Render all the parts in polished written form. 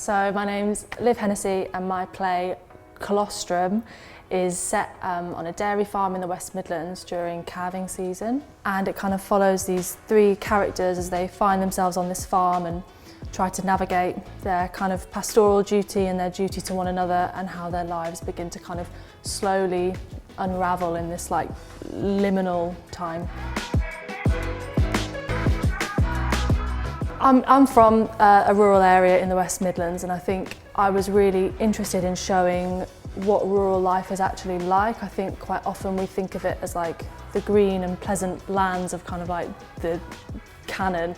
So my name's Liv Hennessy and my play Colostrum is set on a dairy farm in the West Midlands during calving season, and it kind of follows these three characters as they find themselves on this farm and try to navigate their kind of pastoral duty and their duty to one another, and how their lives begin to kind of slowly unravel in this like liminal time. I'm from a rural area in the West Midlands, and I think I was really interested in showing what rural life is actually like. I think quite often we think of it as like the green and pleasant lands of kind of like the canon,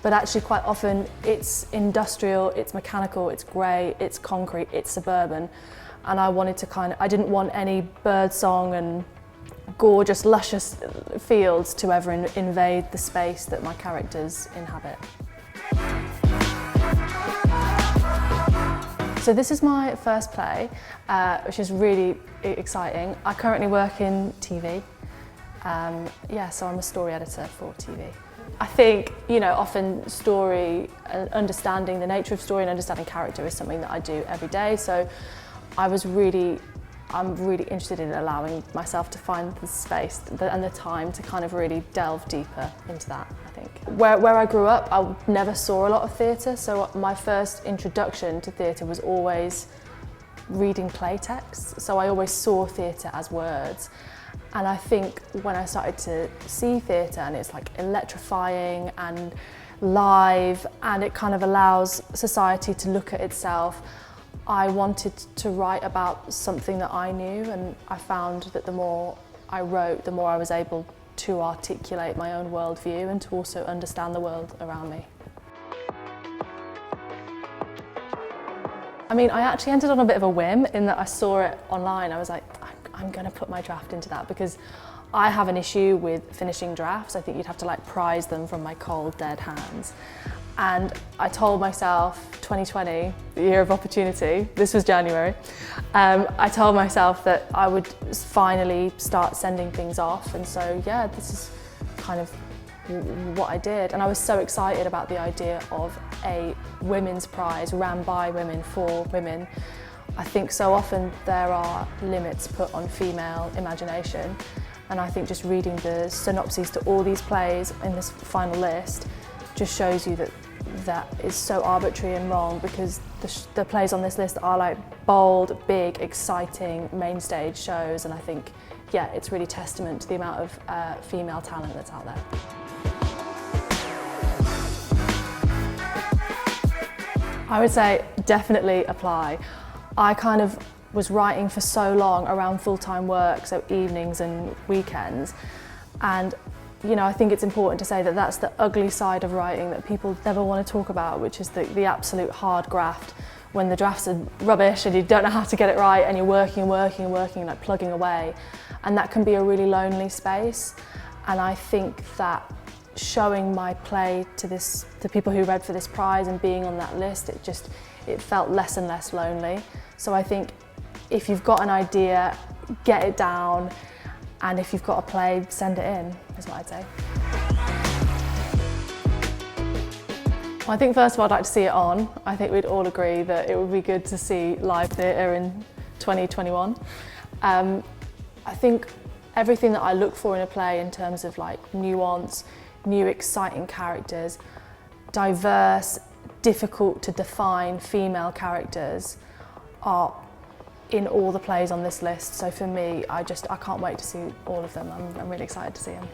but actually quite often it's industrial, it's mechanical, it's grey, it's concrete, it's suburban. And I wanted to I didn't want any birdsong and gorgeous, luscious fields to ever invade the space that my characters inhabit. So this is my first play, which is really exciting. I currently work in TV. So I'm a story editor for TV. I think, often story, understanding the nature of story and understanding character is something that I do every day. So I'm really interested in allowing myself to find the space and the time to kind of really delve deeper into that, I think. Where I grew up, I never saw a lot of theatre, so my first introduction to theatre was always reading play texts. So I always saw theatre as words. And I think when I started to see theatre, and it's like electrifying and live, and it kind of allows society to look at itself, I wanted to write about something that I knew, and I found that the more I wrote, the more I was able to articulate my own worldview and to also understand the world around me. I mean, I actually entered on a bit of a whim in that I saw it online. I was like, I'm going to put my draft into that, because I have an issue with finishing drafts. I think you'd have to like prize them from my cold, dead hands. And I told myself, 2020, the year of opportunity, this was January, I told myself that I would finally start sending things off. And so, yeah, this is kind of what I did. And I was so excited about the idea of a women's prize ran by women for women. I think so often there are limits put on female imagination. And I think just reading the synopses to all these plays in this final list just shows you that that is so arbitrary and wrong, because the plays on this list are like bold, big, exciting main stage shows, and I think, yeah, it's really testament to the amount of female talent that's out there. I would say definitely apply. I kind of was writing for so long around full-time work, so evenings and weekends, and I think it's important to say that that's the ugly side of writing that people never want to talk about, which is the absolute hard graft, when the drafts are rubbish and you don't know how to get it right, and you're working, like plugging away. And that can be a really lonely space. And I think that showing my play to people who read for this prize and being on that list, it felt less and less lonely. So I think if you've got an idea, get it down. And if you've got a play, send it in, is what I'd say. Well, I think first of all, I'd like to see it on. I think we'd all agree that it would be good to see live theatre in 2021. I think everything that I look for in a play in terms of like nuance, new exciting characters, diverse, difficult to define female characters are in all the plays on this list. So for me, I can't wait to see all of them. I'm really excited to see them.